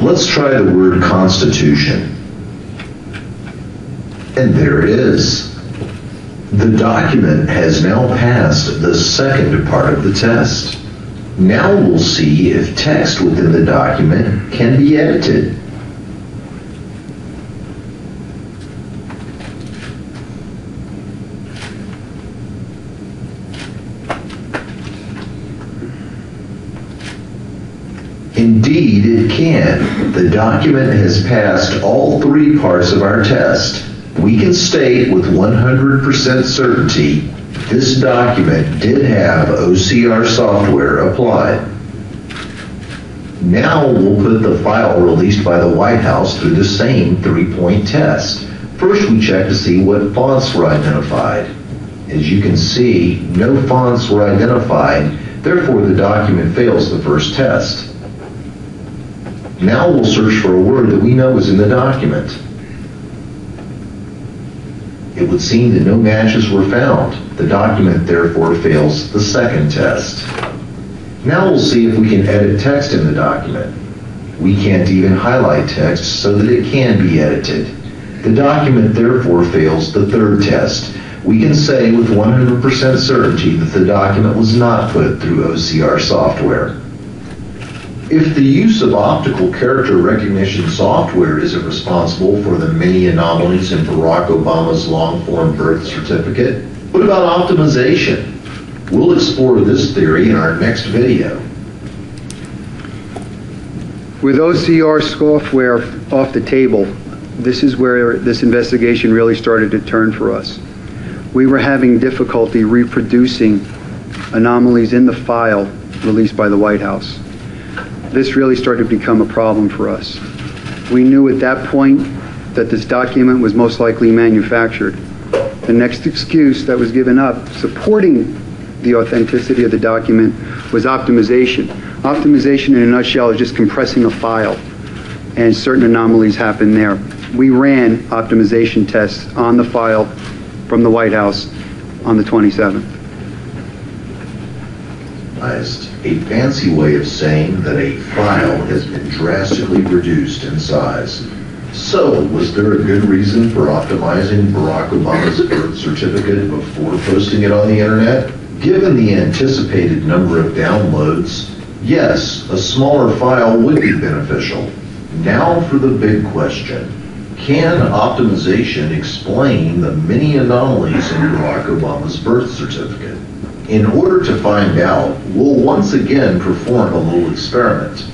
Let's try the word Constitution. And there it is. The document has now passed the second part of the test. Now we'll see if text within the document can be edited. Indeed, it can. The document has passed all three parts of our test. We can state with 100% certainty this document did have OCR software applied. Now we'll put the file released by the White House through the same three-point test. First, we check to see what fonts were identified. As you can see, no fonts were identified, therefore the document fails the first test. Now we'll search for a word that we know is in the document. It would seem that no matches were found. The document therefore fails the second test. Now we'll see if we can edit text in the document. We can't even highlight text so that it can be edited. The document therefore fails the third test. We can say with 100% certainty that the document was not put through OCR software. If the use of optical character recognition software isn't responsible for the many anomalies in Barack Obama's long-form birth certificate, what about optimization? We'll explore this theory in our next video. With OCR software off the table, this is where this investigation really started to turn for us. We were having difficulty reproducing anomalies in the file released by the White House. This really started to become a problem for us. We knew at that point that this document was most likely manufactured. The next excuse that was given up supporting the authenticity of the document was optimization. Optimization in a nutshell is just compressing a file, and certain anomalies happen there. We ran optimization tests on the file from the White House on the 27th. A fancy way of saying that a file has been drastically reduced in size. So, was there a good reason for optimizing Barack Obama's birth certificate before posting it on the internet? Given the anticipated number of downloads, yes, a smaller file would be beneficial. Now for the big question. Can optimization explain the many anomalies in Barack Obama's birth certificate? In order to find out, we'll once again perform a little experiment.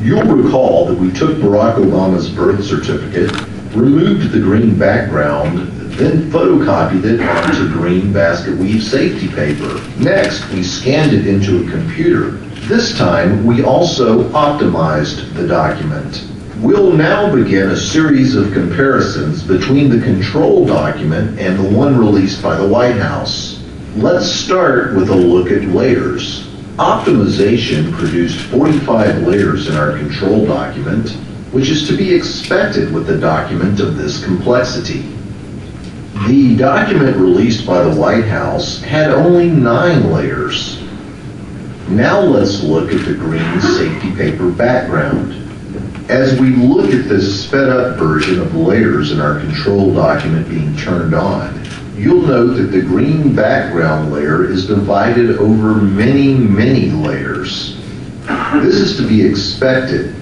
You'll recall that we took Barack Obama's birth certificate, removed the green background, then photocopied it onto green basket weave safety paper. Next, we scanned it into a computer. This time, we also optimized the document. We'll now begin a series of comparisons between the control document and the one released by the White House. Let's start with a look at layers. Optimization produced 45 layers in our control document, which is to be expected with a document of this complexity. The document released by the White House had only 9 layers. Now let's look at the green safety paper background. As we look at this sped up version of layers in our control document being turned on, you'll note that the green background layer is divided over many, many layers. This is to be expected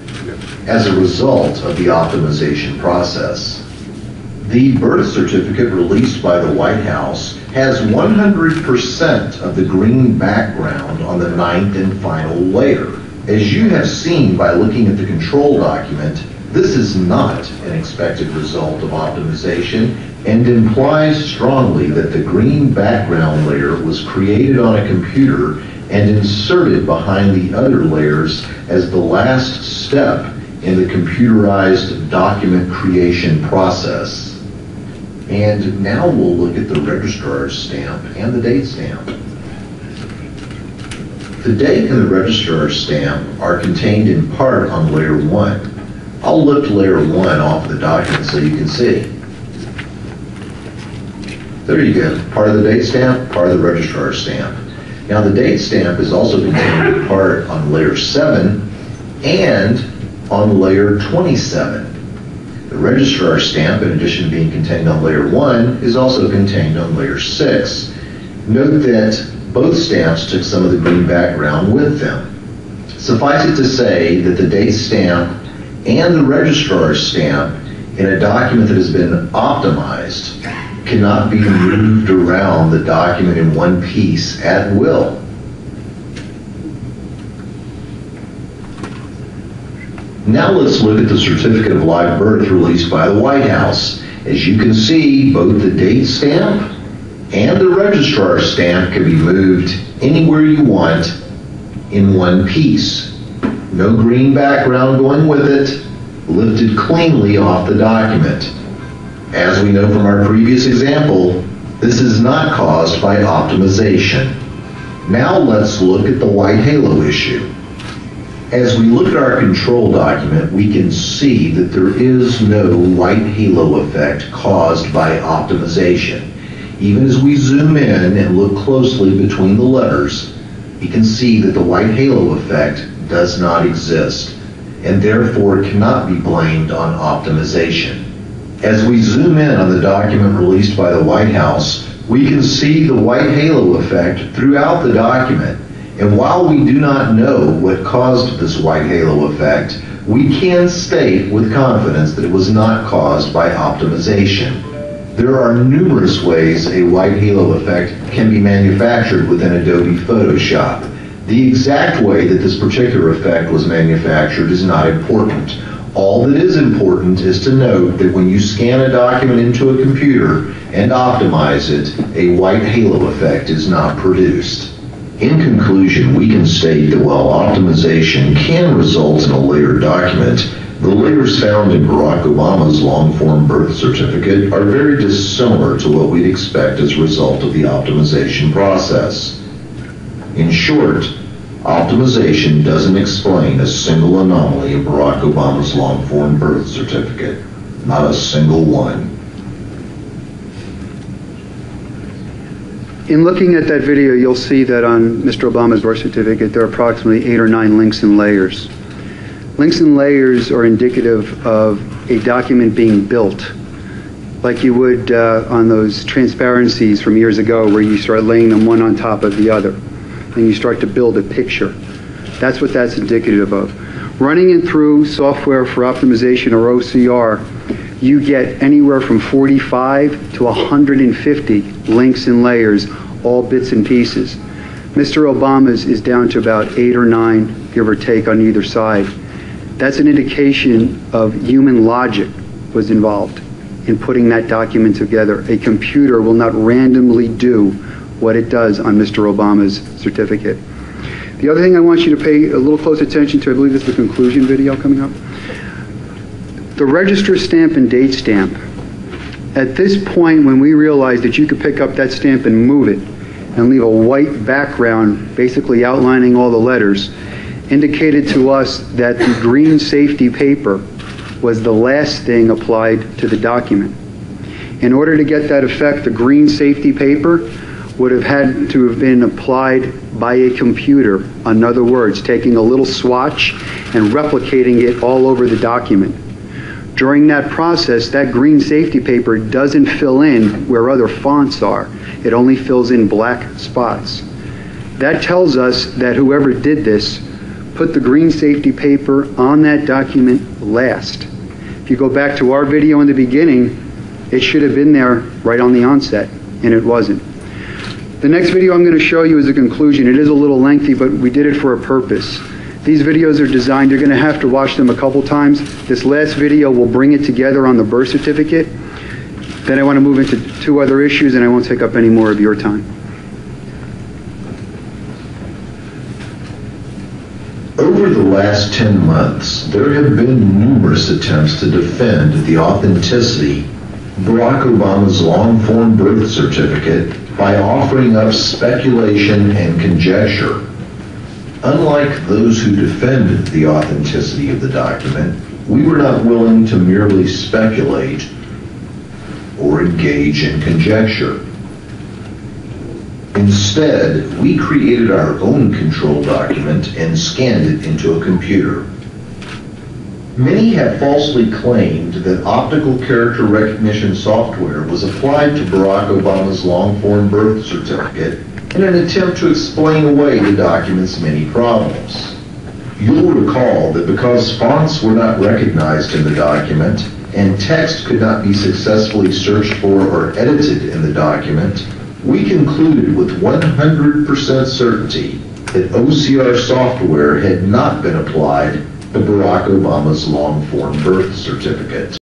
as a result of the optimization process. The birth certificate released by the White House has 100% of the green background on the 9th and final layer. As you have seen by looking at the control document, this is not an expected result of optimization and implies strongly that the green background layer was created on a computer and inserted behind the other layers as the last step in the computerized document creation process. And now we'll look at the registrar's stamp and the date stamp. The date and the registrar's stamp are contained in part on layer 1. I'll lift layer 1 off the document so you can see. There you go, part of the date stamp, part of the registrar's stamp. Now the date stamp is also contained in part on layer 7 and on layer 27. The registrar stamp, in addition to being contained on layer 1, is also contained on layer 6. Note that both stamps took some of the green background with them. Suffice it to say that the date stamp and the registrar stamp in a document that has been optimized cannot be moved around the document in one piece at will. Now let's look at the certificate of live birth released by the White House. As you can see, both the date stamp and the registrar stamp can be moved anywhere you want in one piece. No green background going with it, lifted cleanly off the document. As we know from our previous example, this is not caused by optimization. Now let's look at the white halo issue. As we look at our control document, we can see that there is no white halo effect caused by optimization. Even as we zoom in and look closely between the letters, you can see that the white halo effect does not exist, and therefore cannot be blamed on optimization. As we zoom in on the document released by the White House, we can see the white halo effect throughout the document. And while we do not know what caused this white halo effect, we can state with confidence that it was not caused by optimization. There are numerous ways a white halo effect can be manufactured within Adobe Photoshop. The exact way that this particular effect was manufactured is not important. All that is important is to note that when you scan a document into a computer and optimize it, a white halo effect is not produced. In conclusion, we can state that while optimization can result in a layered document, the layers found in Barack Obama's long-form birth certificate are very dissimilar to what we'd expect as a result of the optimization process. In short, optimization doesn't explain a single anomaly in Barack Obama's long-form birth certificate. Not a single one. In looking at that video, you'll see that on Mr. Obama's birth certificate, there are approximately 8 or 9 links and layers. Links and layers are indicative of a document being built, like you would on those transparencies from years ago where you start laying them one on top of the other, and you start to build a picture. That's what that's indicative of. Running it through software for optimization or OCR, you get anywhere from 45 to 150 links and layers, all bits and pieces. Mr. Obama's is down to about 8 or 9, give or take, on either side. That's an indication of human logic was involved in putting that document together. A computer will not randomly do what it does on Mr. Obama's certificate. The other thing I want you to pay a little close attention to, I believe this is the conclusion video coming up. The register stamp and date stamp. At this point, when we realized that you could pick up that stamp and move it and leave a white background basically outlining all the letters, indicated to us that the green safety paper was the last thing applied to the document. In order to get that effect, the green safety paper would have had to have been applied by a computer. In other words, taking a little swatch and replicating it all over the document. During that process, that green safety paper doesn't fill in where other fonts are. It only fills in black spots. That tells us that whoever did this put the green safety paper on that document last. If you go back to our video in the beginning, it should have been there right on the onset, and it wasn't. The next video I'm going to show you is a conclusion. It is a little lengthy, but we did it for a purpose. These videos are designed, you're going to have to watch them a couple times. This last video will bring it together on the birth certificate. Then I want to move into 2 other issues, and I won't take up any more of your time. Over the last 10 months, there have been numerous attempts to defend the authenticity of Barack Obama's long-form birth certificate by offering up speculation and conjecture. Unlike those who defend the authenticity of the document, we were not willing to merely speculate or engage in conjecture. Instead, we created our own control document and scanned it into a computer. Many have falsely claimed that optical character recognition software was applied to Barack Obama's long-form birth certificate in an attempt to explain away the document's many problems. You'll recall that because fonts were not recognized in the document and text could not be successfully searched for or edited in the document, we concluded with 100% certainty that OCR software had not been applied to Barack Obama's long-form birth certificate.